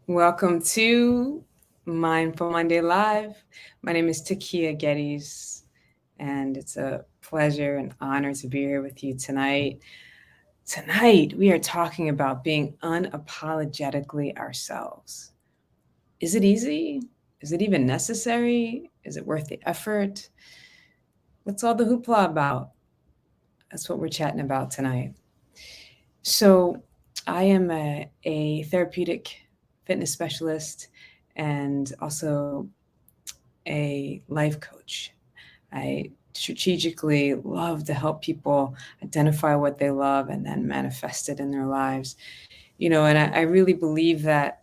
Welcome to Mindful Monday Live. My name is Takia Geddes, and it's a pleasure and honor to be here with you tonight. Tonight, we are talking about being unapologetically ourselves. Is it easy? Is it even necessary? Is it worth the effort? What's all the hoopla about? That's what we're chatting about tonight. So, I am a therapeutic fitness specialist and also a life coach. I strategically love to help people identify what they love and then manifest it in their lives. And I really believe that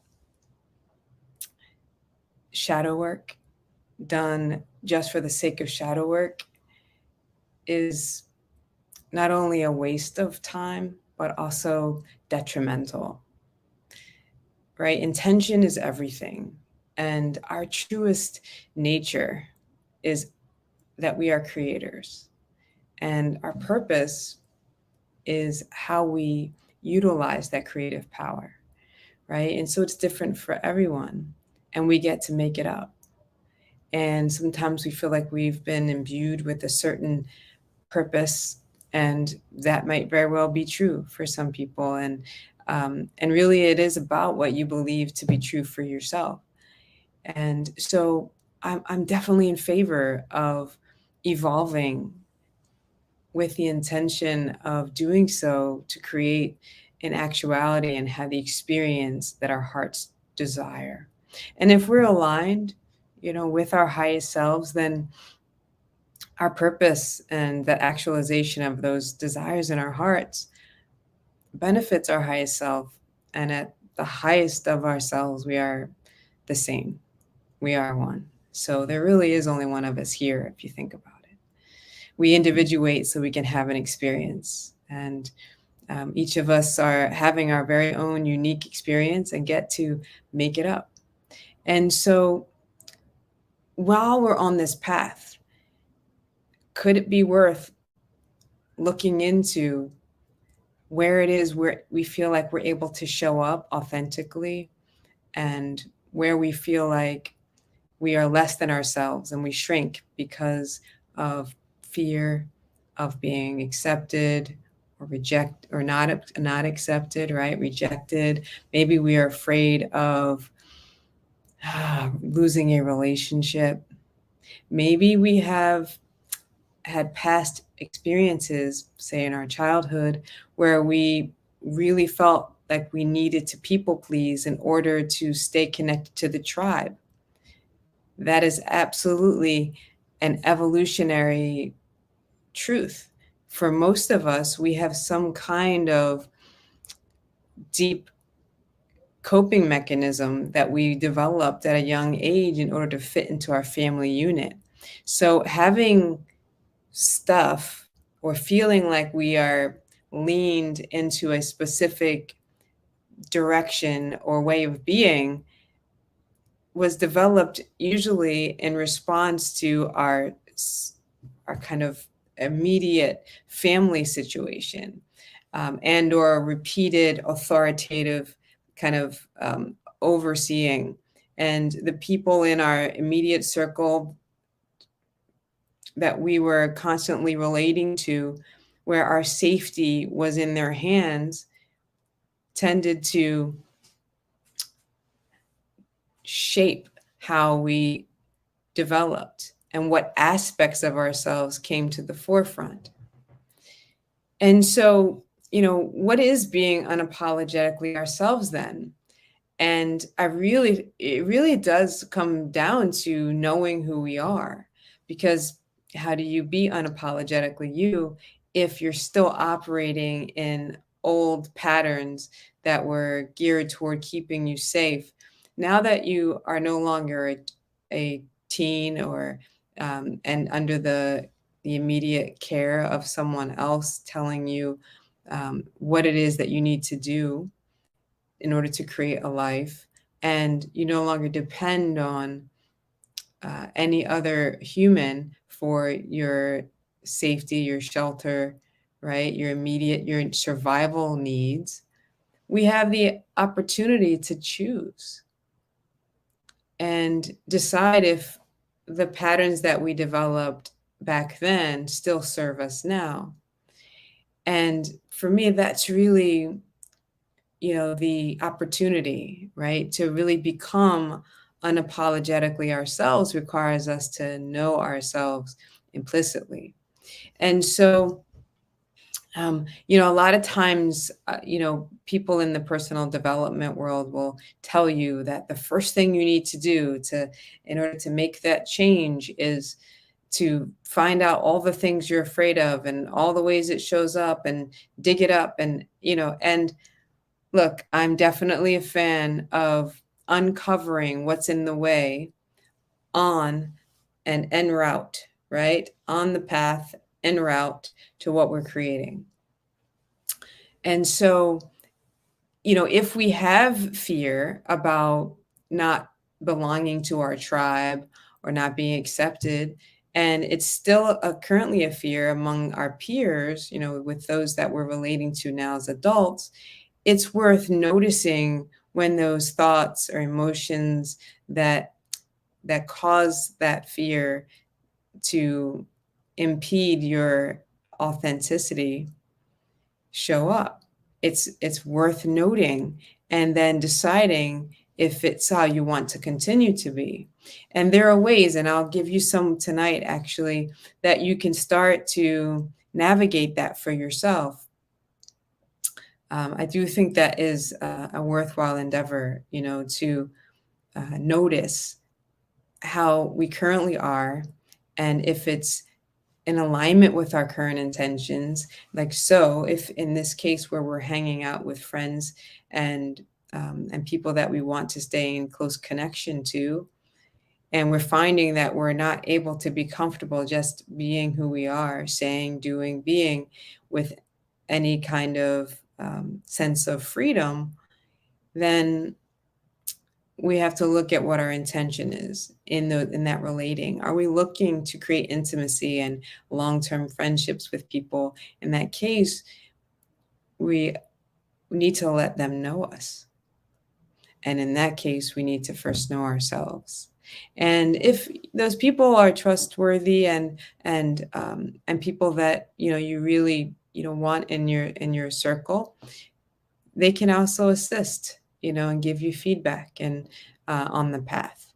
shadow work done just for the sake of shadow work is not only a waste of time, but also detrimental, right? Intention is everything. And our truest nature is that we are creators. And our purpose is how we utilize that creative power, right? And so it's different for everyone, and we get to make it up. And sometimes we feel like we've been imbued with a certain purpose, and that might very well be true for some people. And really, it is about what you believe to be true for yourself. And so I'm definitely in favor of evolving with the intention of doing so to create an actuality and have the experience that our hearts desire. And if we're aligned, with our highest selves, then our purpose and the actualization of those desires in our hearts benefits our highest self. And at the highest of ourselves, we are the same. We are one. So there really is only one of us here, if you think about it. We individuate so we can have an experience. And each of us are having our very own unique experience and get to make it up. And so while we're on this path, could it be worth looking into where it is where we feel like we're able to show up authentically, and where we feel like we are less than ourselves and we shrink because of fear of being accepted or reject or not accepted, right? Rejected. Maybe we are afraid of losing a relationship. Maybe we have had past experiences, say in our childhood, where we really felt like we needed to people please in order to stay connected to the tribe. That is absolutely an evolutionary truth. For most of us, we have some kind of deep coping mechanism that we developed at a young age in order to fit into our family unit. So having stuff or feeling like we are leaned into a specific direction or way of being was developed usually in response to our kind of immediate family situation, and or repeated authoritative kind of overseeing. And the people in our immediate circle that we were constantly relating to, where our safety was in their hands, tended to shape how we developed and what aspects of ourselves came to the forefront. And so, what is being unapologetically ourselves then? And it really does come down to knowing who we are, because how do you be unapologetically you if you're still operating in old patterns that were geared toward keeping you safe? Now that you are no longer a teen or and under the immediate care of someone else telling you what it is that you need to do in order to create a life, and you no longer depend on any other human for your safety, your shelter, right? Your survival needs. We have the opportunity to choose. and decide if the patterns that we developed back then still serve us now. And for me, that's really, the opportunity, right? To really become unapologetically ourselves requires us to know ourselves implicitly. And so, a lot of times, people in the personal development world will tell you that the first thing you need to do in order to make that change is to find out all the things you're afraid of and all the ways it shows up and dig it up. And look, I'm definitely a fan of uncovering what's in the way on and en route, right? On the path en route to what we're creating. And so, if we have fear about not belonging to our tribe or not being accepted, and it's still currently a fear among our peers, with those that we're relating to now as adults, it's worth noticing when those thoughts or emotions that cause that fear to impede your authenticity show up. It's worth noting and then deciding if it's how you want to continue to be. And there are ways, and I'll give you some tonight actually, that you can start to navigate that for yourself. I do think that is a worthwhile endeavor, to notice how we currently are, and if it's in alignment with our current intentions. Like, so if in this case where we're hanging out with friends and people that we want to stay in close connection to, and we're finding that we're not able to be comfortable just being who we are, saying, doing, being with any kind of sense of freedom, then we have to look at what our intention is in that relating. Are we looking to create intimacy and long-term friendships with people? In that case, we need to let them know us. And in that case, we need to first know ourselves. And if those people are trustworthy and people that you really want in your circle, they can also assist, and give you feedback and on the path.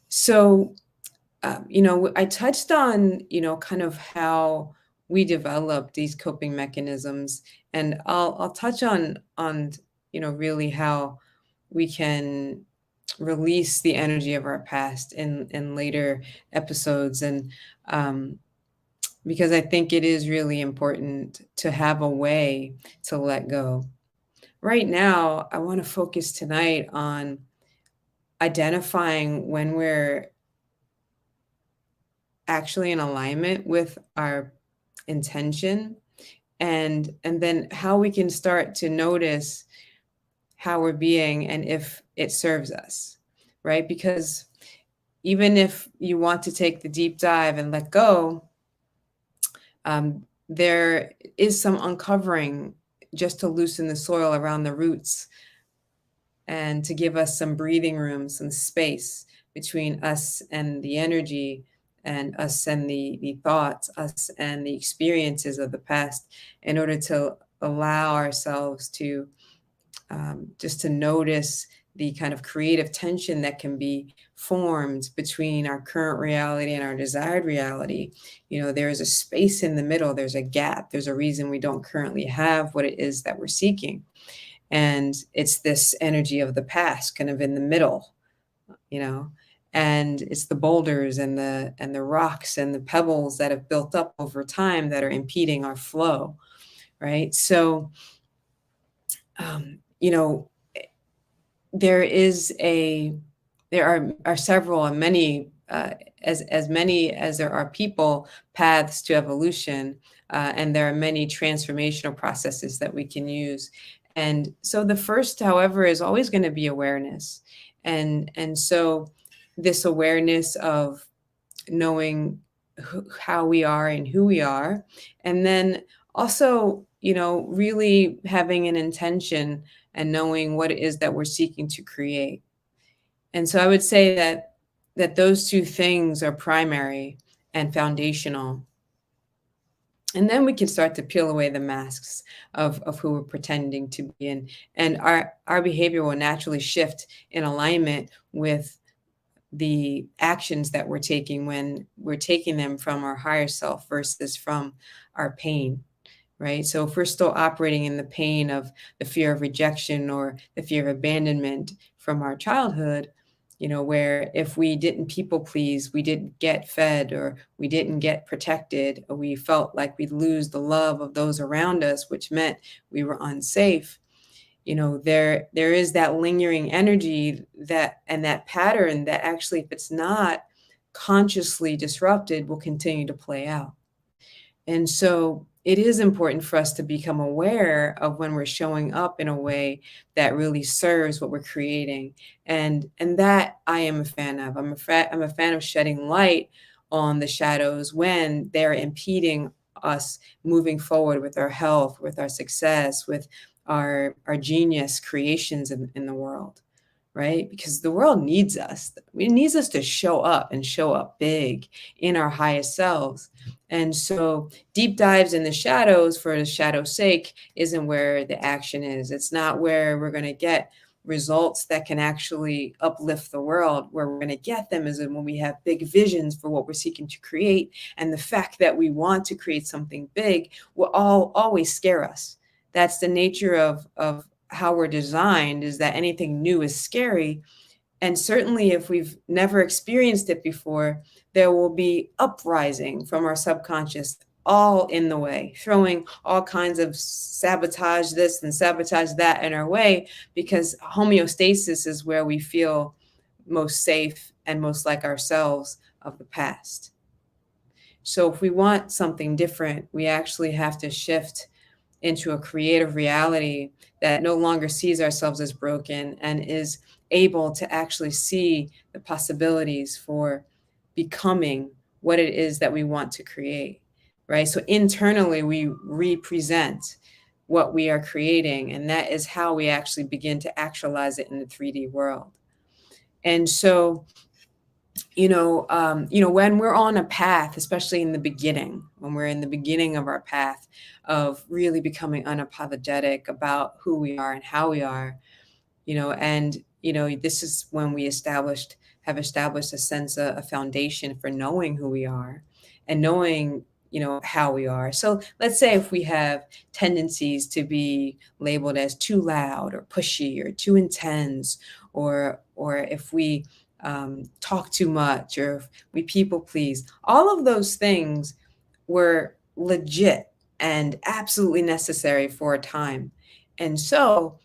So, I touched on, kind of how we develop these coping mechanisms, and I'll touch on really how we can release the energy of our past in later episodes, and because I think it is really important to have a way to let go. Right now, I want to focus tonight on identifying when we're actually in alignment with our intention, and then how we can start to notice how we're being and if it serves us, right? Because even if you want to take the deep dive and let go, there is some uncovering just to loosen the soil around the roots and to give us some breathing room, some space between us and the energy, and us and the thoughts, us and the experiences of the past, in order to allow ourselves to just to notice the kind of creative tension that can be formed between our current reality and our desired reality. There is a space in the middle, there's a gap, there's a reason we don't currently have what it is that we're seeking. And it's this energy of the past kind of in the middle, and it's the boulders and the rocks and the pebbles that have built up over time that are impeding our flow, right? So you know there is a there are several and many as many as there are people paths to evolution, and there are many transformational processes that we can use. And so the first, however, is always going to be awareness. And so this awareness of knowing how we are and who we are, and then also really having an intention and knowing what it is that we're seeking to create. And so I would say that those two things are primary and foundational. And then we can start to peel away the masks of who we're pretending to be, and our behavior will naturally shift in alignment with the actions that we're taking when we're taking them from our higher self versus from our pain, right? So if we're still operating in the pain of the fear of rejection or the fear of abandonment from our childhood, where if we didn't people please, we didn't get fed, or we didn't get protected, or we felt like we'd lose the love of those around us, which meant we were unsafe. There is that lingering energy, that pattern that actually, if it's not consciously disrupted, will continue to play out. And so it is important for us to become aware of when we're showing up in a way that really serves what we're creating. And that I am a fan of. I'm a fan of shedding light on the shadows when they're impeding us moving forward with our health, with our success, with our genius creations in the world, right? Because the world needs us. It needs us to show up and show up big in our highest selves. And so deep dives in the shadows for the shadow's sake isn't where the action is. It's not where we're going to get results that can actually uplift the world. Where we're going to get them is when we have big visions for what we're seeking to create. And the fact that we want to create something big will always scare us. That's the nature of how we're designed, is that anything new is scary. And certainly if we've never experienced it before, there will be uprising from our subconscious, all in the way, throwing all kinds of sabotage this and sabotage that in our way, because homeostasis is where we feel most safe and most like ourselves of the past. So if we want something different, we actually have to shift into a creative reality that no longer sees ourselves as broken and is able to actually see the possibilities for becoming what it is that we want to create, right? So internally, we represent what we are creating, and that is how we actually begin to actualize it in the 3D world. And so when we're on a path, especially in the beginning, when we're in the beginning of our path of really becoming unapologetic about who we are and how we are, this is when we have established a sense of a foundation for knowing who we are and knowing, how we are. So let's say if we have tendencies to be labeled as too loud or pushy or too intense, or if we talk too much, or if we people please, all of those things were legit and absolutely necessary for a time. And so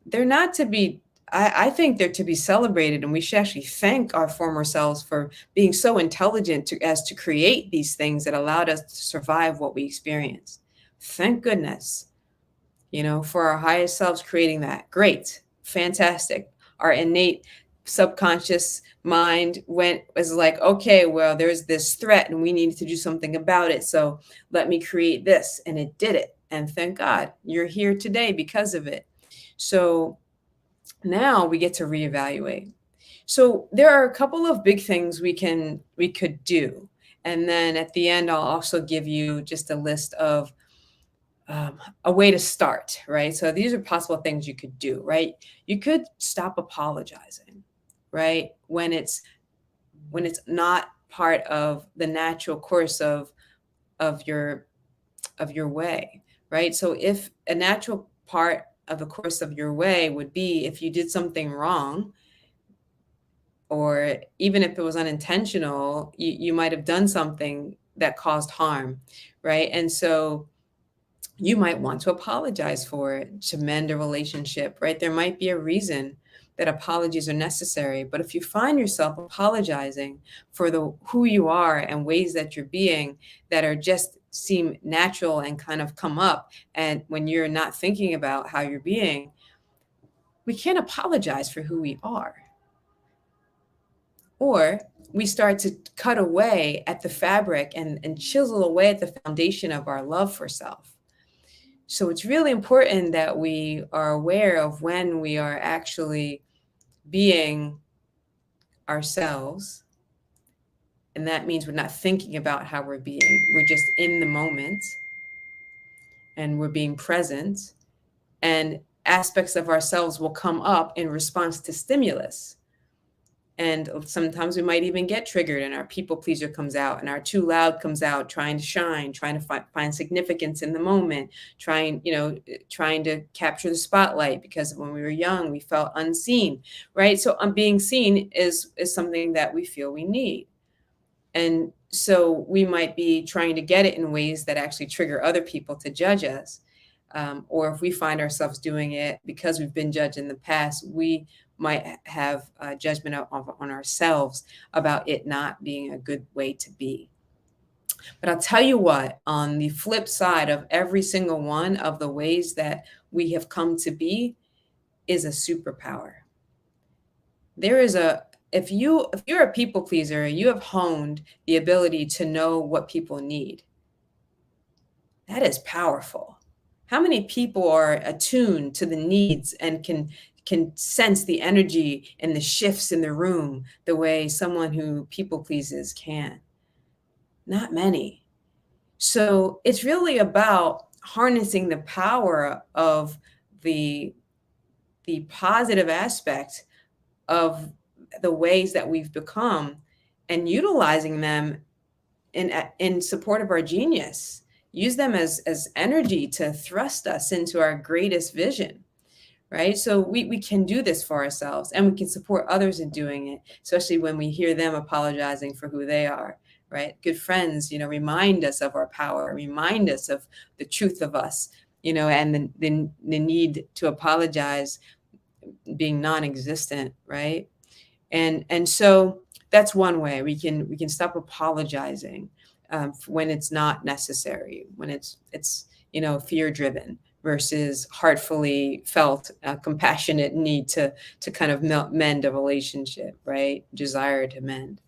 they're not to be, I think they're to be celebrated, and we should actually thank our former selves for being so intelligent as to create these things that allowed us to survive what we experienced. Thank goodness, for our highest selves creating that. Great, fantastic. Our innate subconscious mind was like, okay, well, there's this threat and we need to do something about it. So let me create this. And it did it. And thank God you're here today because of it. So now we get to reevaluate. So there are a couple of big things we could do. And then at the end, I'll also give you just a list of a way to start, right? So these are possible things you could do, right? You could stop apologizing, right? When it's not part of the natural course of your way, right? So if a natural part of the course of your way would be if you did something wrong, or even if it was unintentional, you might have done something that caused harm, right? And so you might want to apologize for it to mend a relationship, right? There might be a reason that apologies are necessary. But if you find yourself apologizing for who you are and ways that you're being that are just seem natural and kind of come up, and when you're not thinking about how you're being, we can't apologize for who we are. Or we start to cut away at the fabric and chisel away at the foundation of our love for self. So it's really important that we are aware of when we are actually being ourselves. And that means we're not thinking about how we're being. We're just in the moment and we're being present. And aspects of ourselves will come up in response to stimulus. And sometimes we might even get triggered and our people pleaser comes out and our too loud comes out, trying to shine, trying to find significance in the moment, trying to capture the spotlight, because when we were young, we felt unseen, right? So being seen is something that we feel we need. And so we might be trying to get it in ways that actually trigger other people to judge us. Or if we find ourselves doing it because we've been judged in the past, we might have a judgment on ourselves about it not being a good way to be. But I'll tell you what, on the flip side of every single one of the ways that we have come to be is a superpower. There is a if you're a people pleaser, you have honed the ability to know what people need. That is powerful. How many people are attuned to the needs and can sense the energy and the shifts in the room the way someone who people pleases can? Not many. So it's really about harnessing the power of the positive aspect of the ways that we've become and utilizing them in support of our genius. Use them as energy to thrust us into our greatest vision, right? So we can do this for ourselves and we can support others in doing it, especially when we hear them apologizing for who they are, right? Good friends, remind us of our power, remind us of the truth of us, and the need to apologize being non-existent, right? And so that's one way we can stop apologizing when it's not necessary, when it's fear driven versus heartfully felt compassionate need to kind of mend a relationship, right? Desire to mend.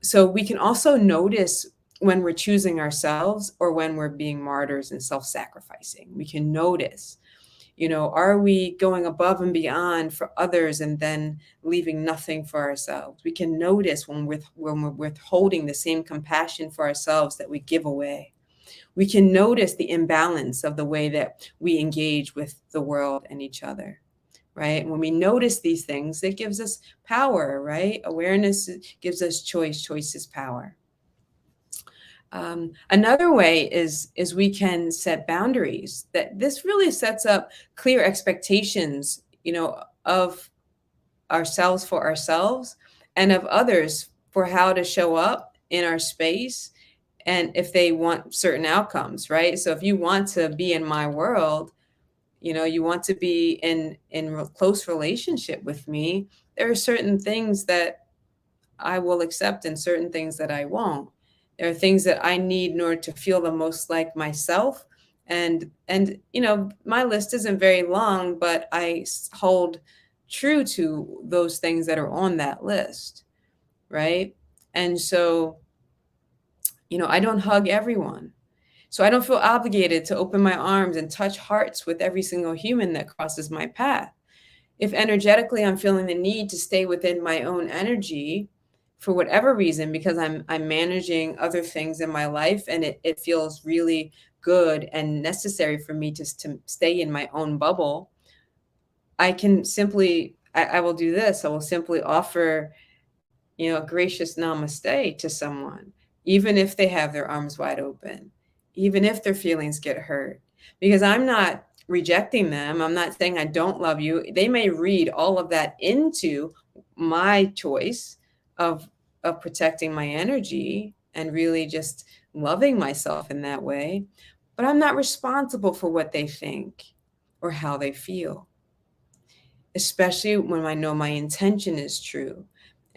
So we can also notice when we're choosing ourselves or when we're being martyrs and self-sacrificing. We can notice, are we going above and beyond for others and then leaving nothing for ourselves? We can notice when we're withholding the same compassion for ourselves that we give away. We can notice the imbalance of the way that we engage with the world and each other, right? When we notice these things, it gives us power, right? Awareness gives us choice. Choice is power. Another way is we can set boundaries. That this really sets up clear expectations, of ourselves for ourselves and of others for how to show up in our space and if they want certain outcomes, right? So if you want to be in my world, you want to be in close relationship with me, there are certain things that I will accept and certain things that I won't. There are things that I need in order to feel the most like myself. And my list isn't very long, but I hold true to those things that are on that list, right? And so, I don't hug everyone. So I don't feel obligated to open my arms and touch hearts with every single human that crosses my path. If energetically I'm feeling the need to stay within my own energy for whatever reason, because I'm managing other things in my life and it feels really good and necessary for me to stay in my own bubble, I can simply, I will do this. I will simply offer, a gracious namaste to someone, even if they have their arms wide open, even if their feelings get hurt, because I'm not rejecting them. I'm not saying I don't love you. They may read all of that into my choice of protecting my energy and really just loving myself in that way, but I'm not responsible for what they think or how they feel, especially when I know my intention is true.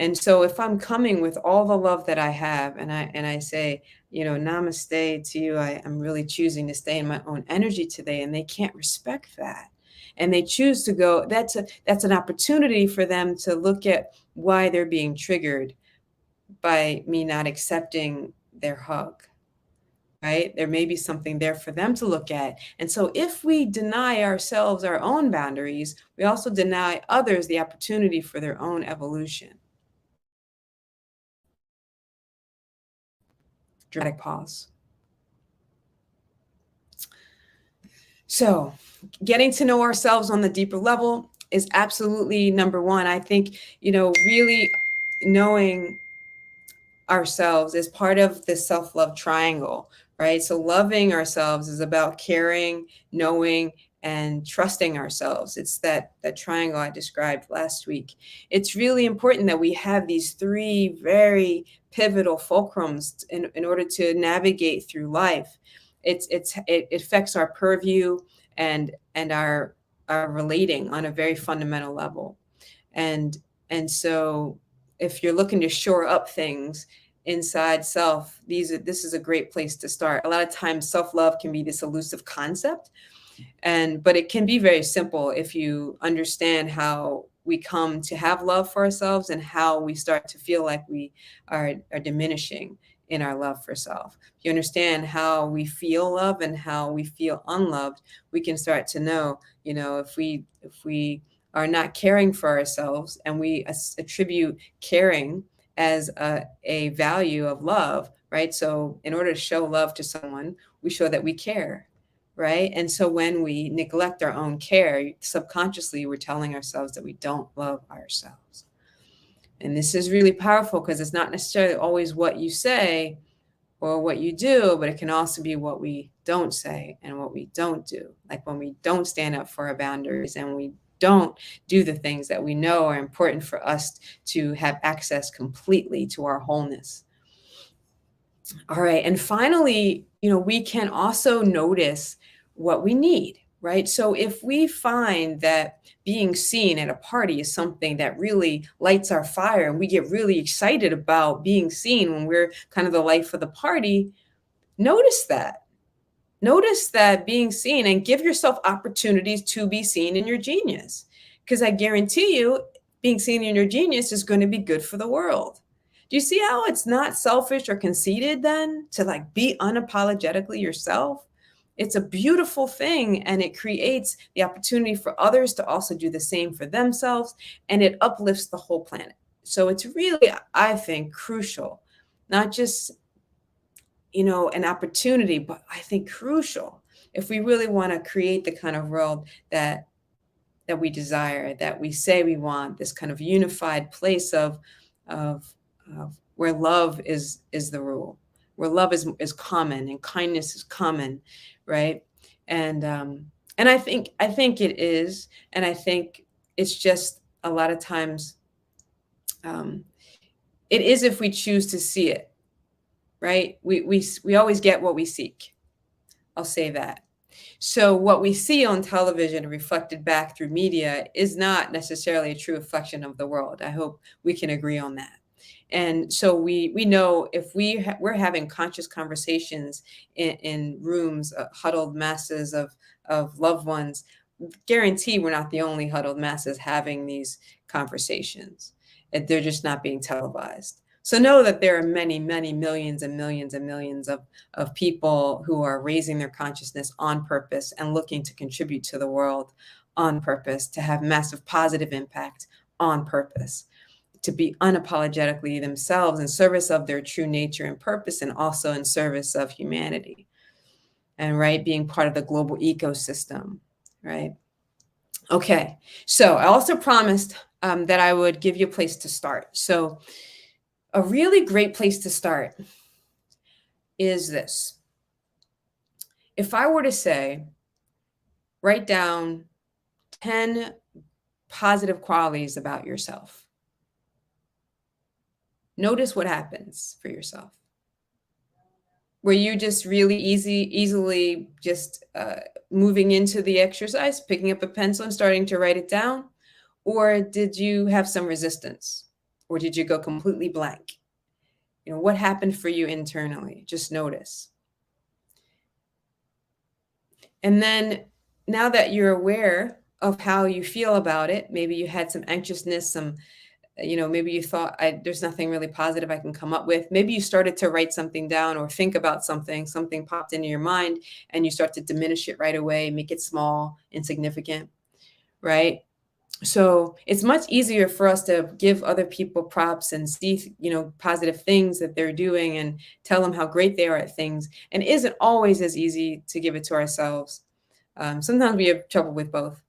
And so if I'm coming with all the love that I have and I say, namaste to you, I'm really choosing to stay in my own energy today, and they can't respect that. And they choose to go, that's an opportunity for them to look at why they're being triggered by me not accepting their hug. Right? There may be something there for them to look at. And so if we deny ourselves our own boundaries, we also deny others the opportunity for their own evolution. Dramatic pause. So getting to know ourselves on the deeper level is absolutely number one. I think, really knowing ourselves is part of the self-love triangle, right? So loving ourselves is about caring, knowing, and trusting ourselves. It's that triangle I described last week. It's really important that we have these three very pivotal fulcrums in order to navigate through life. It affects our purview and our relating on a very fundamental level. And so if you're looking to shore up things inside self, this is a great place to start. A lot of times self-love can be this elusive concept, but it can be very simple if you understand how we come to have love for ourselves and how we start to feel like we are diminishing in our love for self. If you understand how we feel love and how we feel unloved, we can start to know, if we are not caring for ourselves and we attribute caring as a value of love, right? So in order to show love to someone, we show that we care, right? And so when we neglect our own care, subconsciously we're telling ourselves that we don't love ourselves. And this is really powerful because it's not necessarily always what you say or what you do, but it can also be what we don't say and what we don't do. Like when we don't stand up for our boundaries and we don't do the things that we know are important for us to have access completely to our wholeness. All right. And finally, we can also notice what we need, right? So if we find that being seen at a party is something that really lights our fire and we get really excited about being seen when we're kind of the life of the party, notice that. Notice that being seen and give yourself opportunities to be seen in your genius. Because I guarantee you, being seen in your genius is going to be good for the world. Do you see how it's not selfish or conceited then to be unapologetically yourself? It's a beautiful thing and it creates the opportunity for others to also do the same for themselves and it uplifts the whole planet. So it's really, I think, crucial, not just an opportunity, but I think crucial if we really want to create the kind of world that we desire, that we say we want, this kind of unified place of where love is the rule, where love is common and kindness is common, right? And I think it is, and I think it's just a lot of times it is if we choose to see it, right? We always get what we seek. I'll say that. So what we see on television reflected back through media is not necessarily a true reflection of the world. I hope we can agree on that. And so we know if we're having conscious conversations in rooms, huddled masses of loved ones, guarantee we're not the only huddled masses having these conversations. They're just not being televised. So know that there are many, many millions and millions and millions of people who are raising their consciousness on purpose and looking to contribute to the world on purpose, to have massive positive impact on purpose, to be unapologetically themselves in service of their true nature and purpose, and also in service of humanity. And right, being part of the global ecosystem, right? Okay, so I also promised that I would give you a place to start. So a really great place to start is this. If I were to say, write down 10 positive qualities about yourself, notice what happens for yourself. Were you just really easily just moving into the exercise, picking up a pencil and starting to write it down? Or did you have some resistance? Or did you go completely blank? What happened for you internally? Just notice. And then now that you're aware of how you feel about it, maybe you had some anxiousness, maybe you thought there's nothing really positive I can come up with. Maybe you started to write something down or think about something popped into your mind and you start to diminish it right away, make it small, insignificant, right? So it's much easier for us to give other people props and see, positive things that they're doing and tell them how great they are at things. And it isn't always as easy to give it to ourselves. Sometimes we have trouble with both.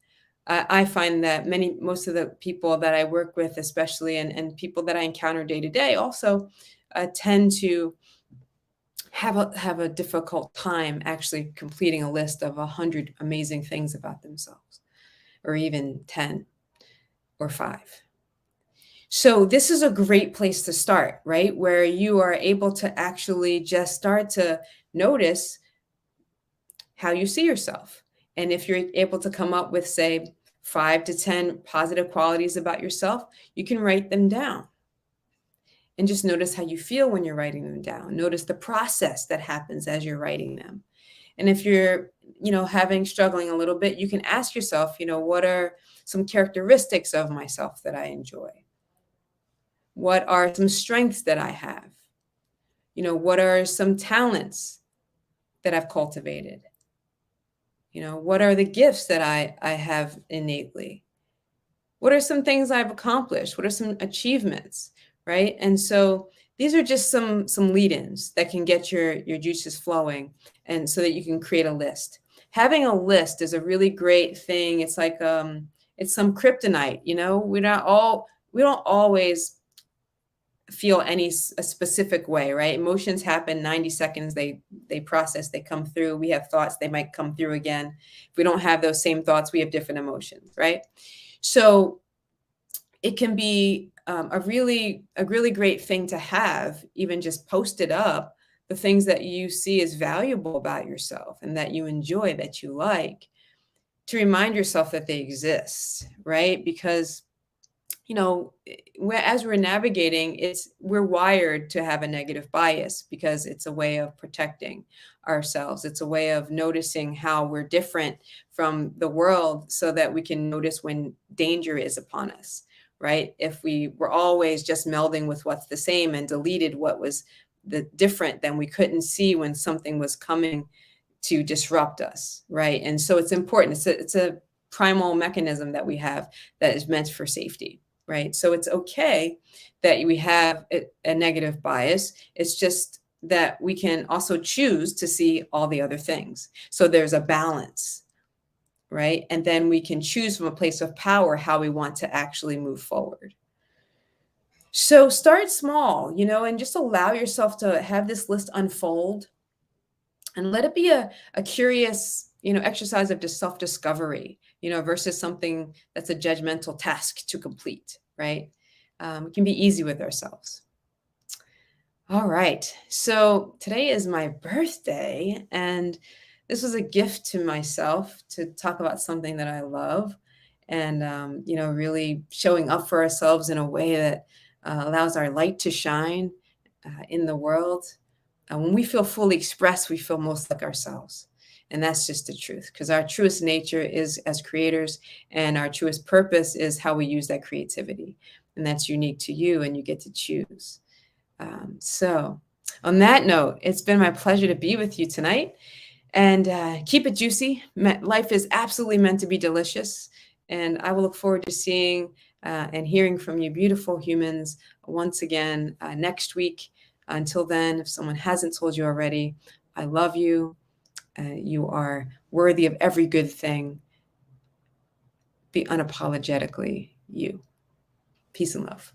I find that most of the people that I work with, especially, and people that I encounter day to day, also tend to have a difficult time actually completing a list of 100 amazing things about themselves, or even 10 or 5. So this is a great place to start, right? Where you are able to actually just start to notice how you see yourself. And if you're able to come up with, say, 5 to 10 positive qualities about yourself, you can write them down and just notice how you feel when you're writing them down. Notice the process that happens as you're writing them. And if you're, struggling a little bit, you can ask yourself, what are some characteristics of myself that I enjoy? What are some strengths that I have? What are some talents that I've cultivated? What are the gifts that I have innately? What are some things I've accomplished? What are some achievements, right? And so these are just some lead-ins that can get your juices flowing, and so that you can create a list. Having a list is a really great thing. It's like it's some kryptonite, we don't always feel a specific way, right? Emotions happen 90 seconds, they process, they come through. We have thoughts, they might come through again. If we don't have those same thoughts, we have different emotions, right? So it can be a really great thing to have, even just posted up, the things that you see as valuable about yourself and that you enjoy, that you like, to remind yourself that they exist, right? Because as we're navigating, we're wired to have a negative bias because it's a way of protecting ourselves. It's a way of noticing how we're different from the world so that we can notice when danger is upon us, right? If we were always just melding with what's the same and deleted what was the different, then we couldn't see when something was coming to disrupt us, right? And so it's important. It's a primal mechanism that we have that is meant for safety, right? So it's okay that we have a negative bias. It's just that we can also choose to see all the other things. So there's a balance, right? And then we can choose from a place of power how we want to actually move forward. So start small, and just allow yourself to have this list unfold, and let it be a curious, exercise of just self-discovery, versus something that's a judgmental task to complete, right? It can be easy with ourselves. All right. So today is my birthday, and this was a gift to myself to talk about something that I love, and, really showing up for ourselves in a way that allows our light to shine in the world. When we feel fully expressed, we feel most like ourselves. And that's just the truth, because our truest nature is as creators, and our truest purpose is how we use that creativity. And that's unique to you, and you get to choose. So, on that note, it's been my pleasure to be with you tonight. And keep it juicy. Life is absolutely meant to be delicious. And I will look forward to seeing and hearing from you, beautiful humans, once again next week. Until then, if someone hasn't told you already, I love you. You are worthy of every good thing. Be unapologetically you. Peace and love.